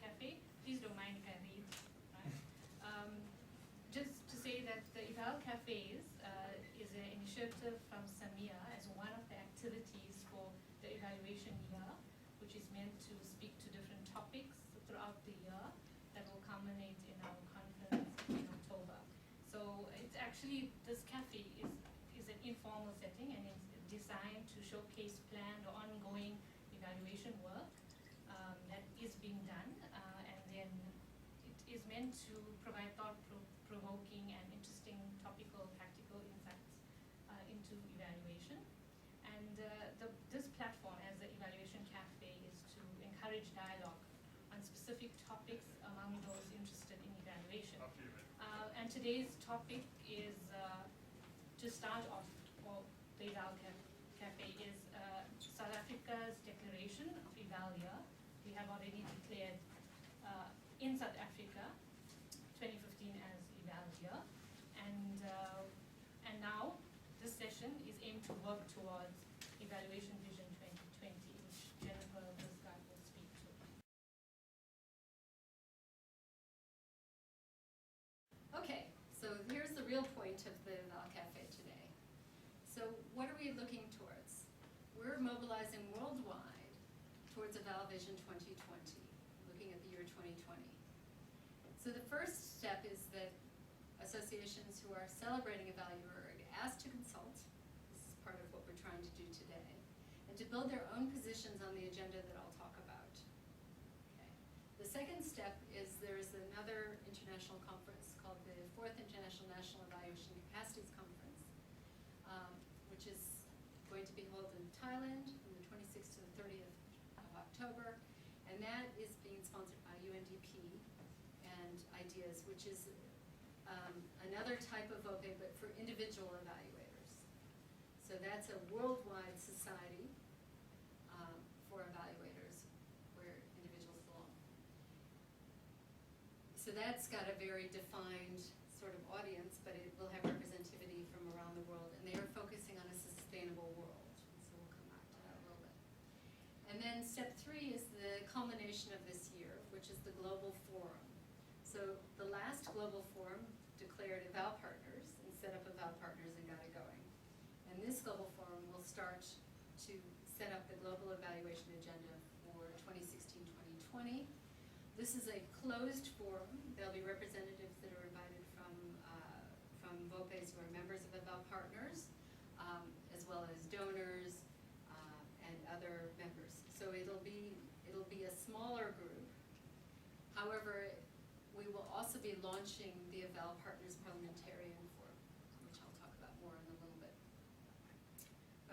Café. Please don't mind if I read. Right? Just to say that the Eval Cafes is an initiative from SAMEA as one of the activities for the evaluation year, which is meant to speak to different topics throughout the year that will culminate in our conference in October. So it's actually, this cafe is an informal setting, and it's designed to showcase planned or ongoing evaluation work that is being done, and then it is meant to provide thought-provoking and interesting topical, practical insights into evaluation. And this platform, as the Evaluation Café, is to encourage dialogue on specific topics among those interested in evaluation. And today's topic is, to start off, for the Eval Café, is South Africa's declaration of Eval Year. We have already declared in South Africa 2015 as Eval Year, and now this session is aimed to work towards Evaluation Vision 2020, which Jennifer Bisgard will speak to. Okay, so here's the real point of the Eval Café today. So what are we looking towards? We're mobilizing worldwide towards Eval Vision 2020, looking at the year 2020. So the first step is that associations who are celebrating Eval Year are asked to consult. This is part of what we're trying to do today, and to build their own positions on the agenda that I'll talk about. Okay. The second step is there's another international conference called the 4th International National Evaluation Capacities Conference, which is going to be held in Thailand from the 26th to the 30th of October, and that is being sponsored by UNDP and Ideas, which is another type of OPE, but for individual evaluators. So that's a worldwide society for evaluators where individuals belong. So that's got a very defined sort of audience, but it will have representativity from around the world, and they are focusing on a sustainable world. So we'll come back to that a little bit. And then step 3 is the culmination of this year, which is the Global Forum. So the last Global Forum declared Eval Partners and set up Eval Partners and got it going. And this Global Forum will start to set up the global evaluation agenda for 2016-2020. This is a closed forum. There'll be representatives that are invited from VOPEs who are members of Eval Partners, as well as donors and other members. So it'll be a smaller group. However, we will also be launching the Eval Partners Parliamentarian Forum, which I'll talk about more in a little bit.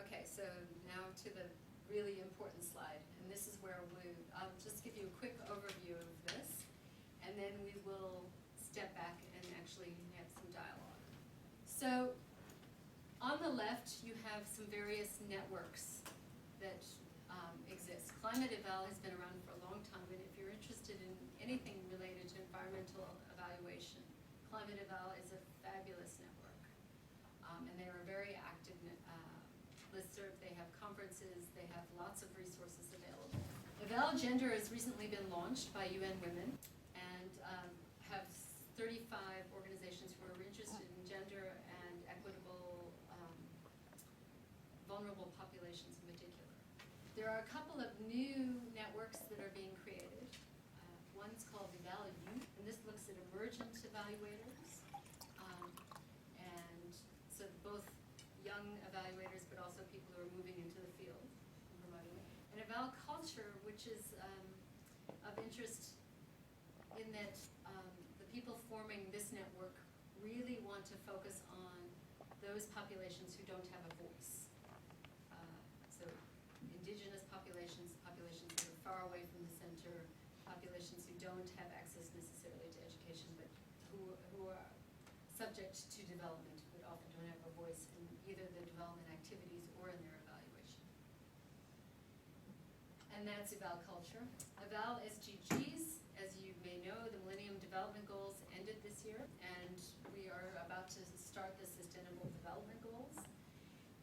Okay, so now to the really important slide, and this is where I'll just give you a quick overview of this, and then we will step back and actually have some dialogue. So on the left, you have some various networks that exist. Climate Eval has been around for a long time, and if you're interested in anything related to environmental evaluation, Climate Eval is a fabulous network. And they're a very active listserv. They have conferences, they have lots of resources available. Eval Gender has recently been launched by UN Women, and have 35 organizations who are interested in gender and equitable, vulnerable populations in particular. There are a couple of new networks that are being created. One's called Eval Youth, and this looks at emergent evaluators. And so both young evaluators, but also people who are moving into the field and promoting it. And Eval Culture, which is of interest in that the people forming this network really want to focus on those populations who don't have a voice. So indigenous populations, populations that are far away from the center, populations who don't have access necessarily to education, but who are subject to development, but often don't have a voice in either the development activities or in their evaluation. And that's Eval Culture. Eval SDGs, as you may know, the Millennium Development Goals ended this year, and we are about to start the Sustainable Development Goals.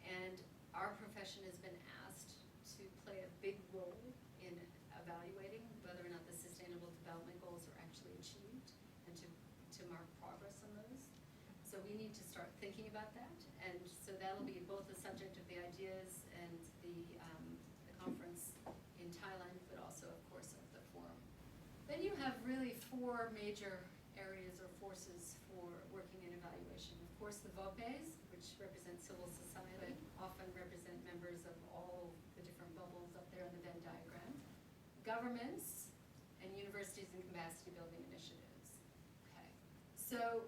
And our profession has been asked to play a big role in evaluating whether or not the Sustainable development goals are actually achieved and to mark progress on those. So we need to start thinking about that, and so that'll be both the subject of the ideas and the conference in Thailand, but also, of course, of the forum. Then you have really 4 major areas or forces for working in evaluation. Of course, the VOPEs, which represent civil society, often represent members of all the different bubbles up there in the Venn diagram. Governments and universities and capacity building initiatives. Okay, so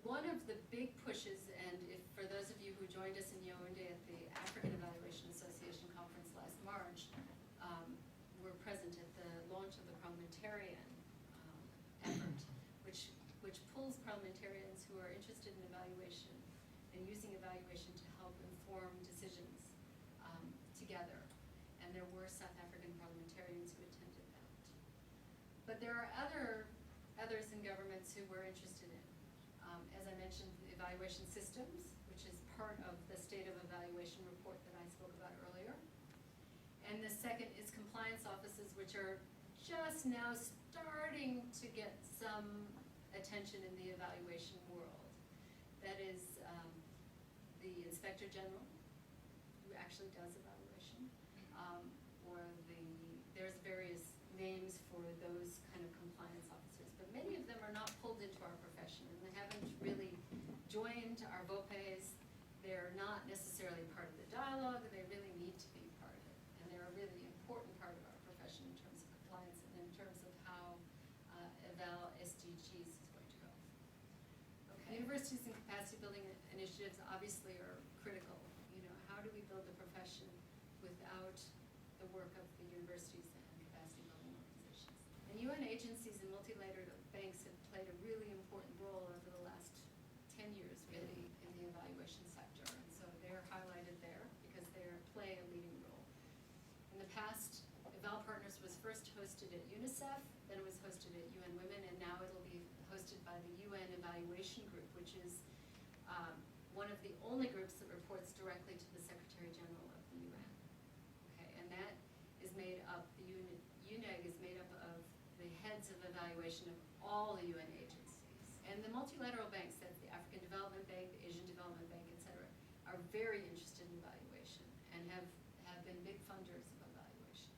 one of the big pushes, and if for those of you who joined us in Yaoundé at the African Evaluation Association conference last March, were present at the launch of the parliamentarian effort, which pulls parliamentarians who are interested in evaluation and using evaluation to help inform decisions together. And there were South African parliamentarians who attended that. But there are others in governments who we're interested in. As I mentioned, the evaluation systems, which is part of the State of Evaluation report that I spoke about earlier. And the second is compliance offices, which are just now starting to get some attention in the evaluation world. That is the Inspector General, who actually does evaluation, or there's various names for those kind of compliance officers, but many of them are not pulled into our profession, and they haven't really joined our VOPEs. They're not necessarily part of the dialogue, and they really need to be part of it. And they're a really important part of our profession in terms of compliance and in terms of how Eval SDGs is going to go. Okay. Universities and capacity building initiatives obviously are critical. You know, how do we build the profession without the work of the universities and capacity building organizations? And UN agencies and multilateral banks have played a really important role over the last 10 years, really, in the evaluation sector. And so they're highlighted there because they play a leading role. In the past, Eval Partners was first hosted at UNICEF, then it was hosted at UN Women, and now it'll be hosted by the UN Evaluation Group, which is one of the only groups that reports directly to the Secretary General of the UN. Okay, and that is made up, the UNEG is made up of the heads of evaluation of all the UN agencies. And the multilateral banks, that's the African Development Bank, the Asian Development Bank, et cetera, are very interested in evaluation and have been big funders of evaluation.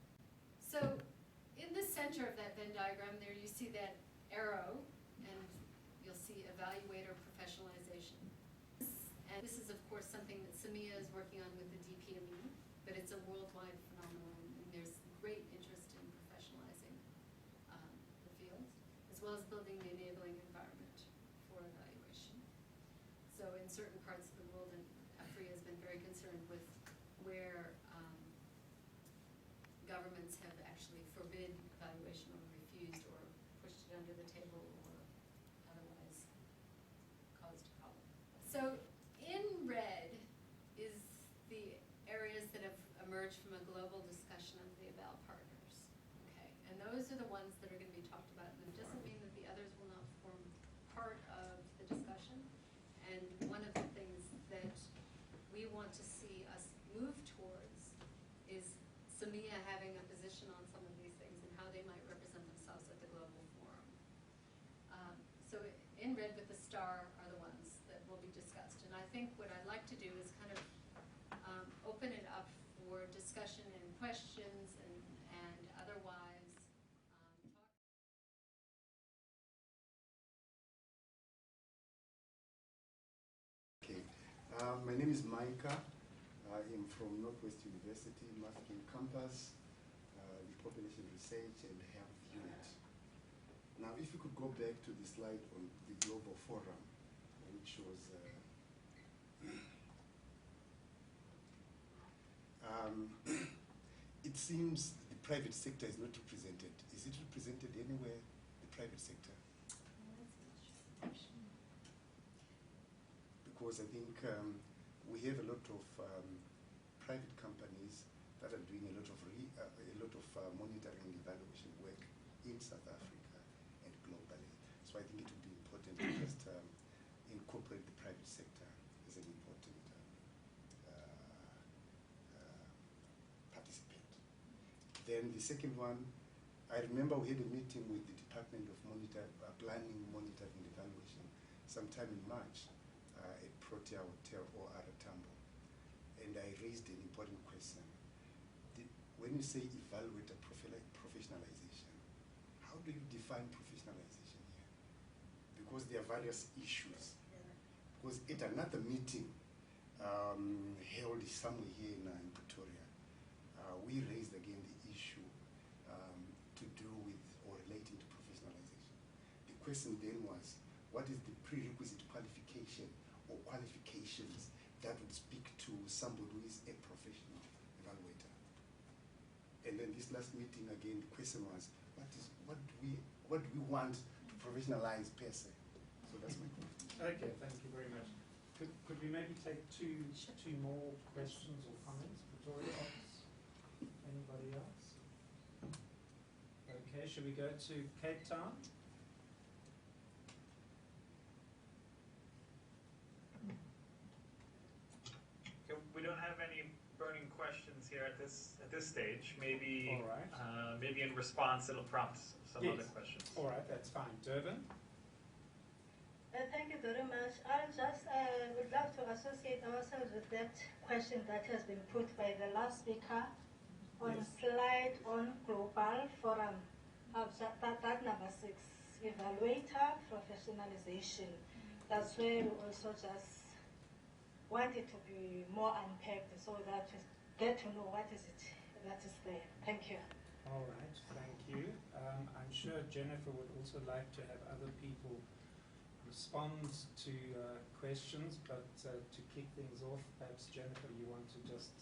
So in the center of that Venn diagram there, you see that arrow, and you'll see evaluator professionalization. And this is, of course, something that SAMEA is working on with the DPME, but it's a worldwide phenomenon, and there's great interest in professionalizing the field, as well as building the enabling environment for evaluation. So in certain parts of the world, and AFRIA has been very concerned with where governments have actually forbid evaluation or refused or pushed it under the table or otherwise caused a problem. So in red is the areas that have emerged from a global discussion of the Eval partners. Okay, and those are the ones that are going to be talked about. And it doesn't mean that the others will not form part of the discussion. And one of the things that we want to see us move towards is SAMEA having a position on some of these things and how they might represent themselves at the global forum. So in red with the star are the ones that will be discussed. And I think what I'd like to do is kind of open it up for discussion and questions and otherwise talk. Okay, my name is Micah. I am from Northwest University, Maskin Campus, the Population Research and Health Unit. Now, if you could go back to the slide on the Global Forum, which was it seems the private sector is not represented. Is it represented anywhere, the private sector? Because I think we have a lot of private companies that are doing a lot of monitoring and evaluation work in South Africa and globally. So I think it would be important to just incorporate the private sector as an important participant. Then the second one, I remember we had a meeting with the Department of Planning, Monitoring and Evaluation sometime in March at Pretoria Hotel or Aratambo. And I raised an important question. When you say evaluator professionalization, how do you define professionalization here? Because there are various issues. Because at another meeting held somewhere here in Pretoria, we raised again the issue to do with or relating to professionalization. The question then was, what is the prerequisite qualification or qualifications that would speak to somebody who is a professional evaluator? And then this last meeting again, the question was, what do we want to professionalize per se? So that's my question. Okay, thank you very much. Could we maybe take two more questions or comments? Pretoria office? Anybody else? Okay, should we go to Cape Town? Okay, we don't have any burning questions here at this stage. Maybe All right. Maybe in response it'll prompt some Yes. other questions. All right, that's fine. Durban? Thank you very much. I just would like to associate ourselves with that question that has been put by the last speaker on Yes. slide on Global Forum. That number 6, evaluator professionalization. That's where we also just wanted to be more unpacked so that we get to know what is it that is there. Thank you. All right, thank you. I'm sure Jennifer would also like to have other people respond to questions, but to kick things off, perhaps Jennifer, you want to just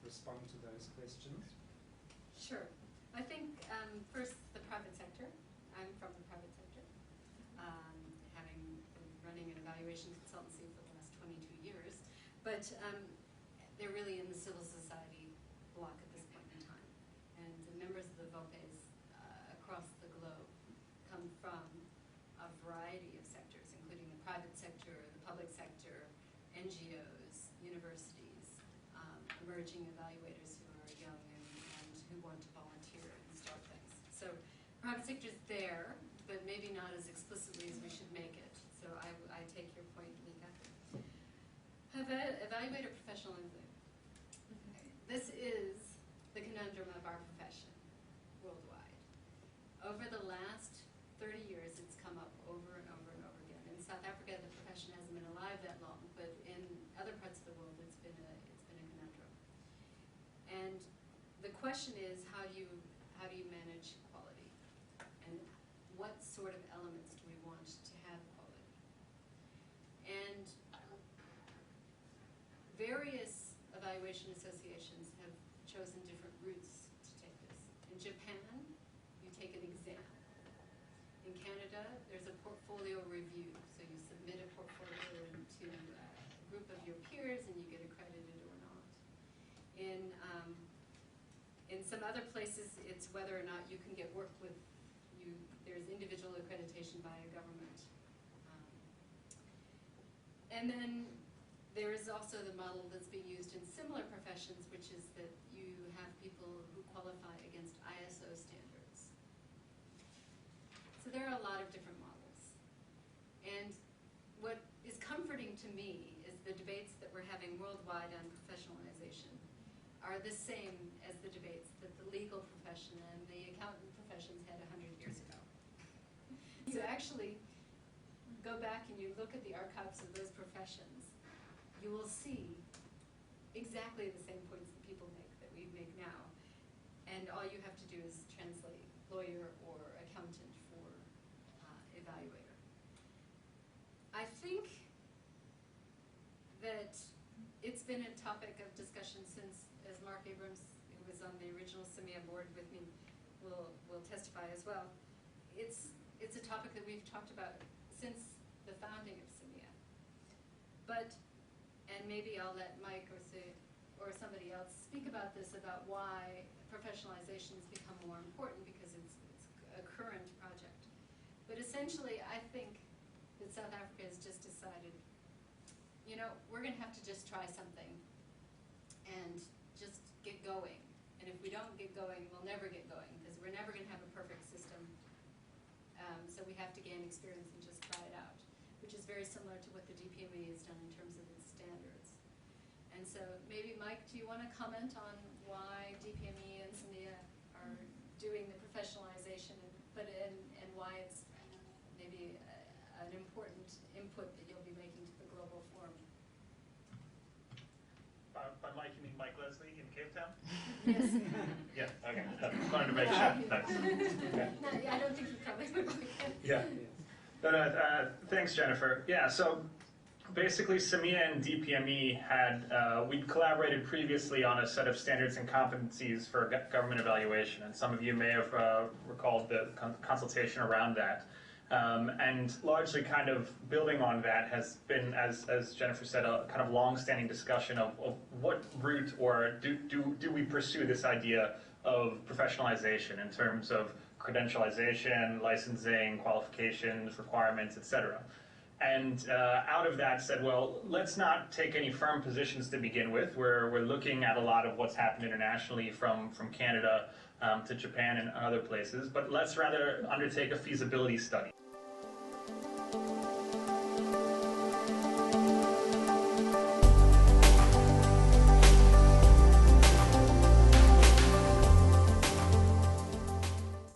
respond to those questions? Sure. I think first the private sector. I'm from the private sector, having been running an evaluation consultancy for the last 22 years. But they're really in the civil society block at this point in time. And the members of the VOPEs across the globe come from a variety of sectors, including the private sector, the public sector, NGOs, universities, emerging evaluators who are young and who want to volunteer and start things. So private sector's there, but maybe not as explicitly as we should make it. So I take your point, Mika. Evaluator professionalism. This is the conundrum of our profession worldwide. Over the last 30 years, it's come up over and over and over again. In South Africa, the profession hasn't been alive that long, but in other parts of the world, it's been a conundrum. And the question is, how do you manage quality, and what sort of elements do we want to have quality? And various evaluation associations have chosen different routes to take this. In Japan, you take an exam. In Canada, there's a portfolio review. So you submit a portfolio to a group of your peers and you get accredited or not. In some other places, it's whether or not you can get work with you. There's individual accreditation by a government. And then there is also the model that's being used in similar professions, which is that you have people who qualify against ISO standards. So there are a lot of different models. And what is comforting to me is the debates that we're having worldwide on professionalization are the same as the debates that the legal profession and the accountant professions had 100 years ago. You actually go back and you look at the archives of those professions, you will see exactly the same points that people make that we make now. And all you have to do is translate lawyer or accountant for evaluator. I think that it's been a topic of discussion since, as Mark Abrams, who was on the original SAMEA board with me, will testify as well. It's a topic that we've talked about since the founding of SAMEA. But, and maybe I'll let Mike or somebody else speak about this, about why professionalization has become more important, because it's a current project. But essentially, I think that South Africa has just decided, you know, we're going to have to just try something and just get going. And if we don't get going, we'll never get going, because we're never going to so we have to gain experience and just try it out, which is very similar to what the DPME has done in terms of its standards. And so maybe, Mike, do you want to comment on why DPME and SAMEA are doing the professionalization, and why it's maybe an important input that you'll be making to the global forum? By Mike, you mean Mike Leslie in Cape Town? Yes. Yeah, okay. Just wanted to make sure. Thanks. Okay. No, yeah, I don't think you probably would like that. Yeah. No, thanks, Jennifer. Yeah, so basically SAMEA and DPME had, we'd collaborated previously on a set of standards and competencies for government evaluation, and some of you may have recalled the consultation around that. And largely kind of building on that has been, as Jennifer said, a kind of long-standing discussion of what route or do we pursue this idea of professionalization in terms of credentialization, licensing, qualifications, requirements, etc. And out of that said, well, let's not take any firm positions to begin with. We're looking at a lot of what's happened internationally from Canada to Japan and other places, but let's rather undertake a feasibility study.